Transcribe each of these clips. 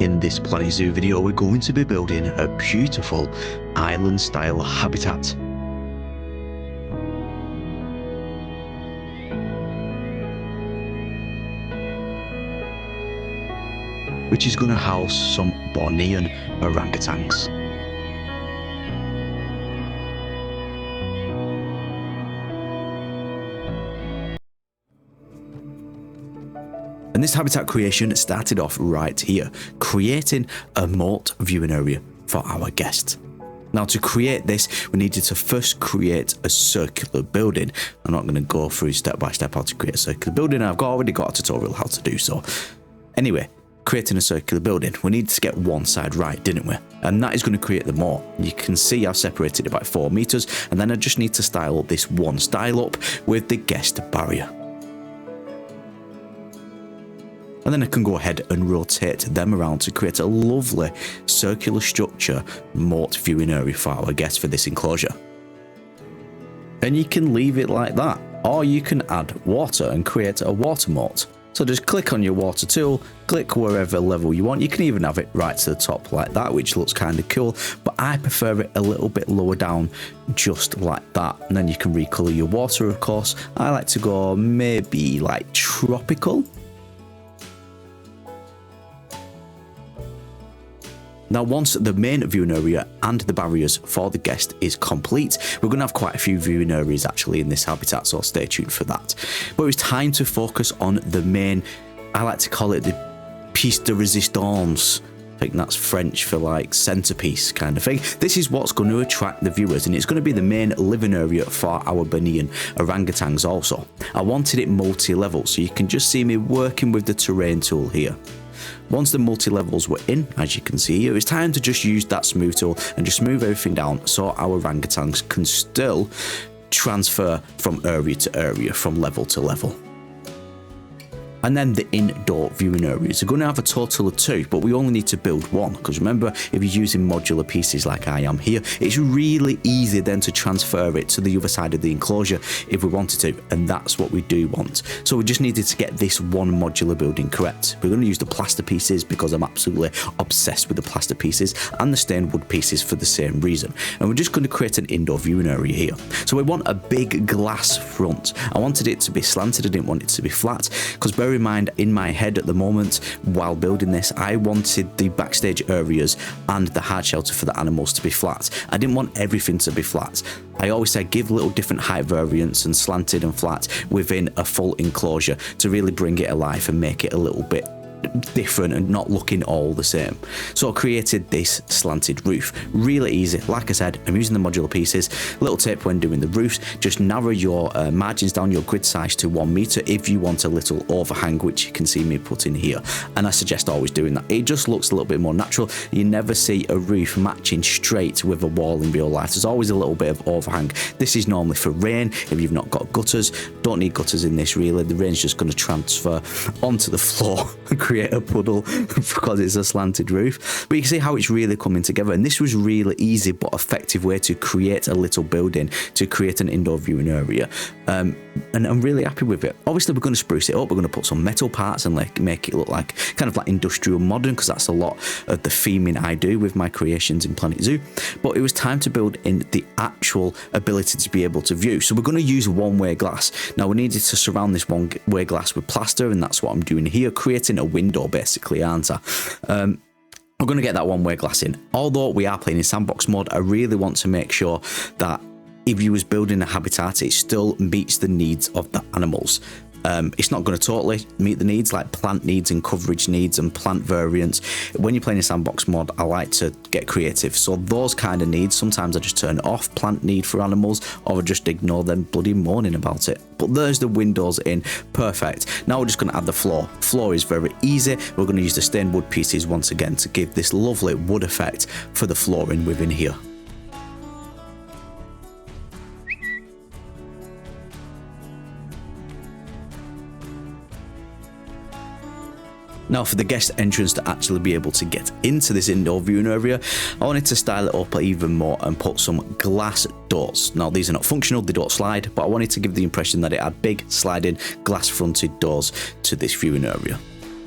In this Planet Zoo video, we're going to be building a beautiful island style habitat. Which is going to house some Bornean orangutans. And this habitat creation started off right here, creating a moat viewing area for our guests. Now to create this, we needed to first create a circular building. I'm not going to go through step by step how to create a circular building. I've already got a tutorial how to do so. Anyway, creating a circular building, we needed to get one side right, didn't we? And that is going to create the moat. You can see I've separated it by 4 meters, and then I just need to style this one style up with the guest barrier. And then I can go ahead and rotate them around to create a lovely circular structure moat viewing area for our guests for this enclosure. And you can leave it like that, or you can add water and create a water moat. So just click on your water tool, click wherever level you want. You can even have it right to the top like that, which looks kind of cool, but I prefer it a little bit lower down, just like that. And then you can recolor your water, of course. I like to go maybe like tropical. Now once the main viewing area and the barriers for the guest is complete, we're going to have quite a few viewing areas actually in this habitat, so stay tuned for that. But it's time to focus on the main, I like to call it the piece de resistance. I think that's French for like centerpiece kind of thing. This is what's going to attract the viewers, and it's going to be the main living area for our Bornean orangutans also. I wanted it multi-level, so you can just see me working with the terrain tool here. Once the multi-levels were in, as you can see here, it's time to just use that smooth tool and just smooth everything down so our orangutans can still transfer from area to area, from level to level. And then the indoor viewing areas are going to have a total of 2, but we only need to build 1, because remember, if you're using modular pieces like I am here, it's really easy then to transfer it to the other side of the enclosure if we wanted to, and that's what we do want. So we just needed to get this one modular building correct. We're going to use the plaster pieces because I'm absolutely obsessed with the plaster pieces, and the stained wood pieces for the same reason. And we're just going to create an indoor viewing area here. So we want a big glass front. I wanted it to be slanted, I didn't want it to be flat, because bear in mind, in my head at the moment while building this, I wanted the backstage areas and the hard shelter for the animals to be flat. I didn't want everything to be flat. I always say give little different height variants and slanted and flat within a full enclosure to really bring it alive and make it a little bit different and not looking all the same. So I created this slanted roof. Really easy. Like I said, I'm using the modular pieces. Little tip when doing the roofs, just narrow your margins down, your grid size to 1 meter if you want a little overhang, which you can see me put in here. And I suggest always doing that. It just looks a little bit more natural. You never see a roof matching straight with a wall in real life. There's always a little bit of overhang. This is normally for rain. If you've not got gutters, don't need gutters in this really. The rain's just going to transfer onto the floor and create a puddle because it's a slanted roof. But you can see how it's really coming together, and this was really easy but effective way to create a little building, to create an indoor viewing area, and I'm really happy with it. Obviously we're going to spruce it up, we're going to put some metal parts and like make it look like kind of like industrial modern, because that's a lot of the theming I do with my creations in Planet Zoo. But it was time to build in the actual ability to be able to view, so we're going to use one-way glass. Now we needed to surround this one-way glass with plaster, and that's what I'm doing here, creating a window basically, aren't I? We're going to get that one-way glass in. Although we are playing in sandbox mode, I really want to make sure that if you was building a habitat, it still meets the needs of the animals. It's not going to totally meet the needs, like plant needs and coverage needs and plant variants. When you're playing a sandbox mod, I like to get creative. So those kind of needs, sometimes I just turn off plant need for animals, or I just ignore them bloody moaning about it. But there's the windows in, perfect. Now we're just going to add the floor. Floor is very easy. We're going to use the stained wood pieces once again to give this lovely wood effect for the flooring within here. Now for the guest entrance to actually be able to get into this indoor viewing area, I wanted to style it up even more and put some glass doors. Now these are not functional, they don't slide, but I wanted to give the impression that it had big sliding glass fronted doors to this viewing area.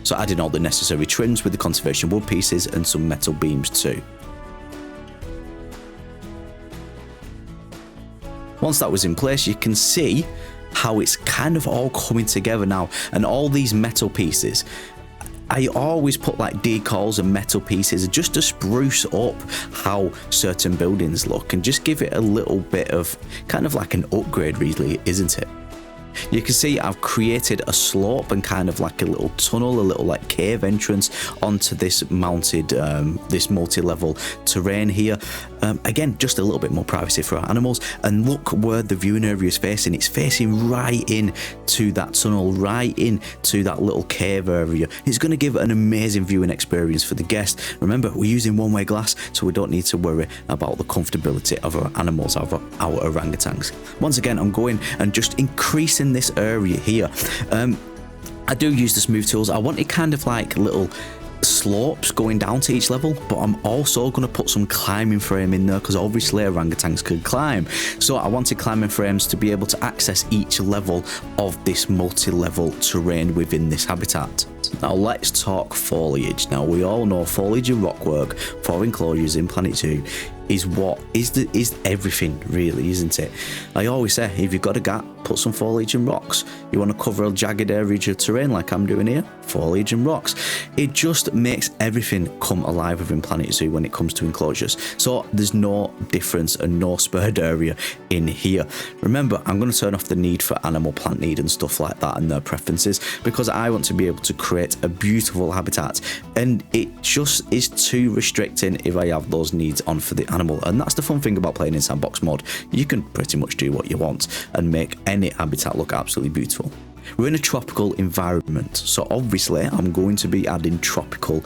So adding all the necessary trims with the conservation wood pieces and some metal beams too. Once that was in place, you can see how it's kind of all coming together now, and all these metal pieces, I always put like decals and metal pieces just to spruce up how certain buildings look and just give it a little bit of kind of like an upgrade, really, isn't it? You can see I've created a slope and kind of like a little tunnel, a little like cave entrance onto this mounted, this multi-level terrain here. Again, just a little bit more privacy for our animals. And look where the viewing area is facing. It's facing right in to that tunnel, right in to that little cave area. It's going to give an amazing viewing experience for the guest. Remember, we're using one-way glass, so we don't need to worry about the comfortability of our animals, of our orangutans. Once again, I'm going and just increasing this area here. I do use the smooth tools. I wanted kind of like little slopes going down to each level, but I'm also going to put some climbing frame in there because obviously orangutans can climb. So I wanted climbing frames to be able to access each level of this multi-level terrain within this habitat. Now let's talk foliage. Now we all know foliage and rockwork for enclosures in Planet Zoo is everything, really, isn't it? I always say, if you've got a gap, put some foliage and rocks. You want to cover a jagged area of terrain like I'm doing here, foliage and rocks. It just makes everything come alive within Planet Zoo when it comes to enclosures. So there's no difference and no spurred area in here. Remember, I'm going to turn off the need for animal plant need and stuff like that and their preferences, because I want to be able to create a beautiful habitat, and it just is too restricting if I have those needs on for the animal. And that's the fun thing about playing in sandbox mode. You can pretty much do what you want and make any habitat look absolutely beautiful. We're in a tropical environment, so obviously I'm going to be adding tropical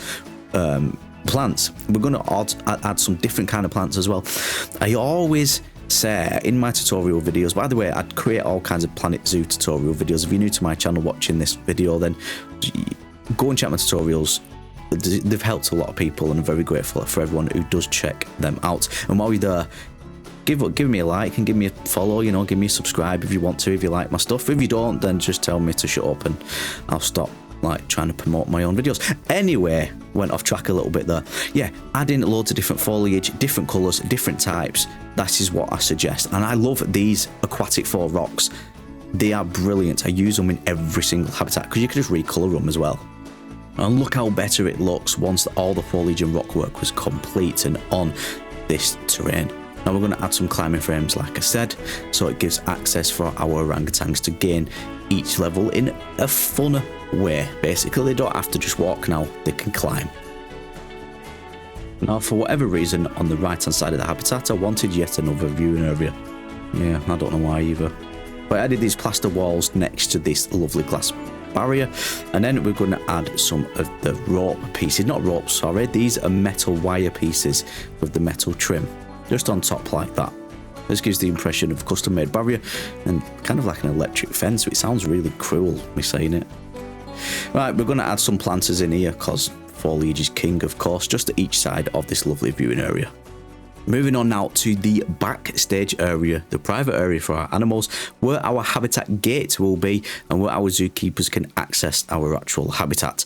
plants. We're going to add some different kind of plants as well. I always say in my tutorial videos, by the way, I'd create all kinds of Planet Zoo tutorial videos. If you're new to my channel watching this video, then go and check my tutorials. They've helped a lot of people, and I'm very grateful for everyone who does check them out. And while you're there, give me a like and give me a follow, you know, give me a subscribe if you want to, if you like my stuff. If you don't, then just tell me to shut up and I'll stop like trying to promote my own videos. Anyway, went off track a little bit there. Yeah, adding loads of different foliage, different colours, different types. That is what I suggest. And I love these aquatic 4 rocks. They are brilliant. I use them in every single habitat because you can just recolour them as well. And look how better it looks once all the foliage and rockwork was complete and on this terrain. Now we're going to add some climbing frames, like I said, so it gives access for our orangutans to gain each level in a fun way. Basically, they don't have to just walk now, they can climb. Now, for whatever reason, on the right hand side of the habitat, I wanted yet another viewing area. Yeah, I don't know why either. But I added these plaster walls next to this lovely glass barrier, and then we're going to add some of the rope pieces, not ropes, sorry, these are metal wire pieces with the metal trim just on top like that. This gives the impression of custom made barrier and kind of like an electric fence, so it sounds really cruel me saying it. Right, we're going to add some planters in here because foliage is king, of course, just at each side of this lovely viewing area. Moving on now to the backstage area, the private area for our animals, where our habitat gate will be and where our zookeepers can access our actual habitat.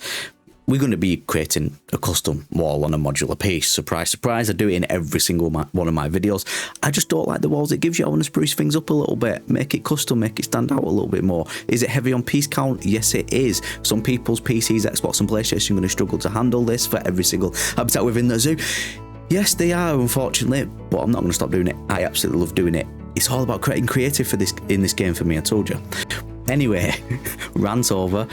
We're going to be creating a custom wall on a modular piece. Surprise, surprise, I do it in every single one of my videos. I just don't like the walls it gives you. I want to spruce things up a little bit, make it custom, make it stand out a little bit more. Is it heavy on piece count? Yes, it is. Some people's PCs, Xbox and PlayStation are going to struggle to handle this for every single habitat within the zoo. Yes, they are, unfortunately, but I'm not going to stop doing it. I absolutely love doing it. It's all about creating creative for this in this game for me, I told you. Anyway, rant over.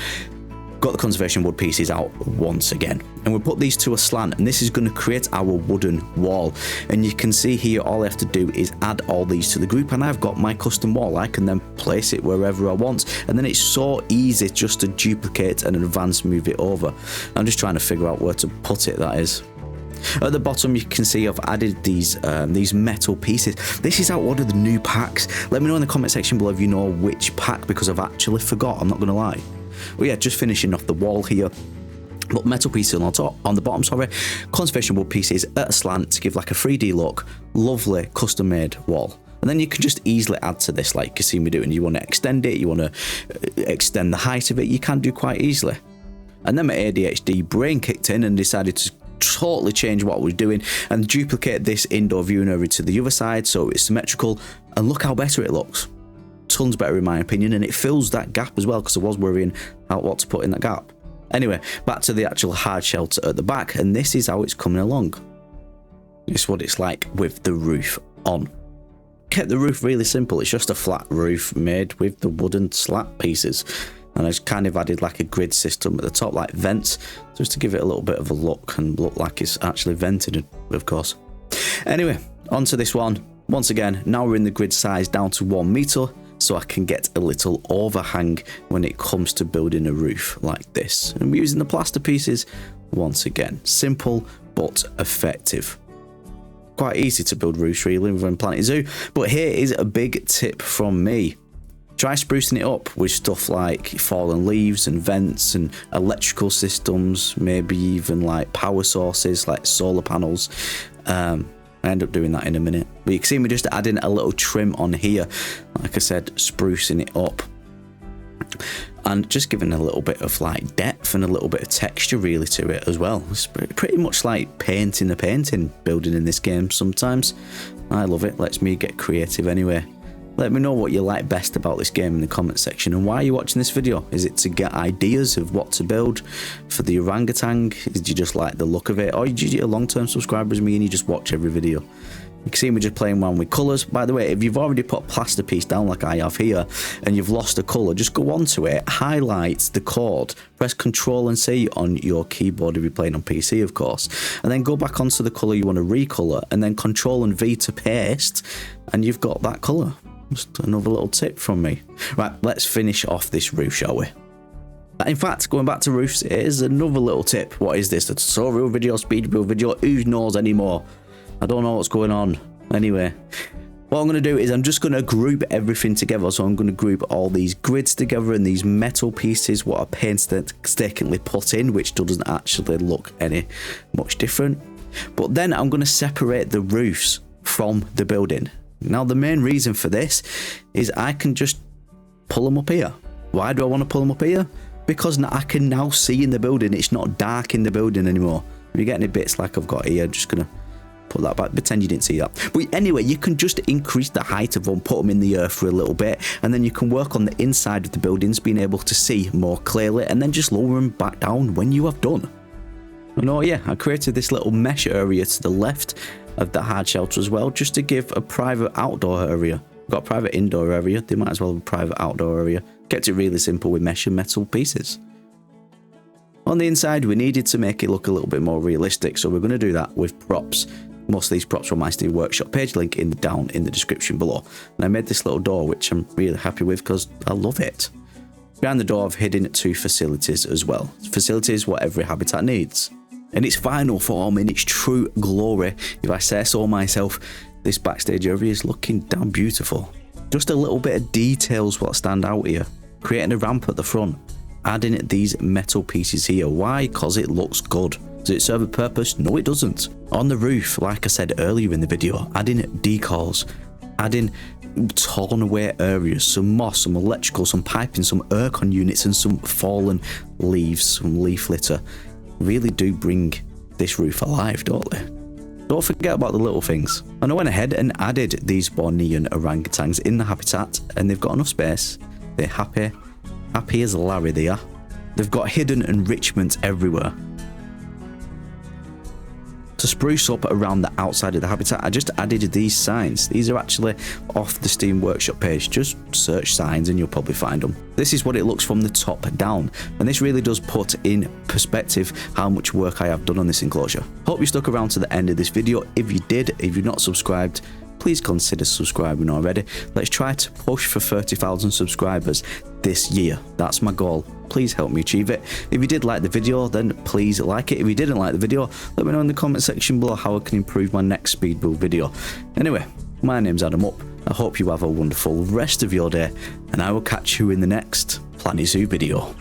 Got the conservation wood pieces out once again, and we'll put these to a slant, and this is going to create our wooden wall. And you can see here, all I have to do is add all these to the group, and I've got my custom wall. I can then place it wherever I want, and then it's so easy just to duplicate and advance move it over. I'm just trying to figure out where to put it, that is. At the bottom, you can see I've added these metal pieces. This is out one of the new packs. Let me know in the comment section below if you know which pack, because I've actually forgot, I'm not going to lie. Well, yeah, just finishing off the wall here. But metal pieces on the bottom, sorry. Conservation wood pieces at a slant to give like a 3D look. Lovely custom made wall. And then you can just easily add to this, like you see me doing. You want to extend it, you want to extend the height of it, you can do quite easily. And then my ADHD brain kicked in and decided to totally change what I was doing and duplicate this indoor viewing area to the other side so it's symmetrical, and look how better it looks. Tons better in my opinion, and it fills that gap as well, because I was worrying about what to put in that gap. Anyway, back to the actual hard shelter at the back, and this is how it's coming along. This is what it's like with the roof on. Kept the roof really simple. It's just a flat roof made with the wooden slat pieces, and I just kind of added like a grid system at the top, like vents, just to give it a little bit of a look and look like it's actually vented, of course. Anyway, onto this one. Once again, now we're in the grid size down to 1 meter, so I can get a little overhang when it comes to building a roof like this. And we're using the plaster pieces once again. Simple but effective. Quite easy to build roofs really within Planet Zoo, but here is a big tip from me. Try sprucing it up with stuff like fallen leaves and vents and electrical systems, maybe even like power sources like solar panels. I end up doing that in a minute, but you can see me just adding a little trim on here, like I said, sprucing it up and just giving a little bit of like depth and a little bit of texture really to it as well. It's pretty much like painting a painting, building in this game sometimes. I love it, lets me get creative anyway. Let me know what you like best about this game in the comment section, and why are you watching this video? Is it to get ideas of what to build for the orangutan? Did you just like the look of it? Or did you a long-term subscriber as me and you just watch every video? You can see me just playing around with colours. By the way, if you've already put a plaster piece down like I have here and you've lost a colour, just go onto it, highlight the chord, press Ctrl and C on your keyboard if you're playing on PC of course, and then go back onto the colour you want to recolour, and then Ctrl and V to paste, and you've got that colour. Just another little tip from me. Right, let's finish off this roof, shall we? In fact, going back to roofs, here's another little tip. What is this? A tutorial video, speed build video? Who knows anymore? I don't know what's going on. Anyway, what I'm going to do is I'm just going to group everything together. So I'm going to group all these grids together and these metal pieces, what I painstakingly put in, which doesn't actually look any much different. But then I'm going to separate the roofs from the building. Now, the main reason for this is I can just pull them up here. Why do I want to pull them up here? Because I can now see in the building. It's not dark in the building anymore. If you're getting any bits like I've got here, I'm just going to put that back. Pretend you didn't see that. But anyway, you can just increase the height of them, put them in the earth for a little bit, and then you can work on the inside of the buildings, being able to see more clearly, and then just lower them back down when you have done. And oh yeah, I created this little mesh area to the left of the hard shelter as well, just to give a private outdoor area. We've got a private indoor area, they might as well have a private outdoor area. Kept it really simple with mesh and metal pieces. On the inside, we needed to make it look a little bit more realistic, so we're going to do that with props. Most of these props from my Steam Workshop page, link down in the description below. And I made this little door, which I'm really happy with because I love it. Behind the door, I've hidden 2 facilities as well. Facilities what every habitat needs. In its final form, in its true glory, if I say so myself, this backstage area is looking damn beautiful. Just a little bit of details what stand out here. Creating a ramp at the front, adding these metal pieces here. Why? Because it looks good. Does it serve a purpose? No, it doesn't. On the roof, like I said earlier in the video, adding decals, adding torn away areas, some moss, some electrical, some piping, some aircon units, and some fallen leaves, some leaf litter. Really do bring this roof alive, don't they? Don't forget about the little things. And I went ahead and added these Bornean orangutans in the habitat, and they've got enough space. They're happy as Larry they are. They've got hidden enrichment everywhere. To spruce up around the outside of the habitat, I just added these signs. These are actually off the Steam Workshop page. Just search signs and you'll probably find them. This is what it looks from the top down, and this really does put in perspective how much work I have done on this enclosure. Hope you stuck around to the end of this video. If you did, if you're not subscribed, please consider subscribing already. Let's try to push for 30,000 subscribers this year. That's my goal. Please help me achieve it. If you did like the video, then please like it. If you didn't like the video, let me know in the comment section below how I can improve my next speed build video. Anyway, my name's Adamup. I hope you have a wonderful rest of your day, and I will catch you in the next Planet Zoo video.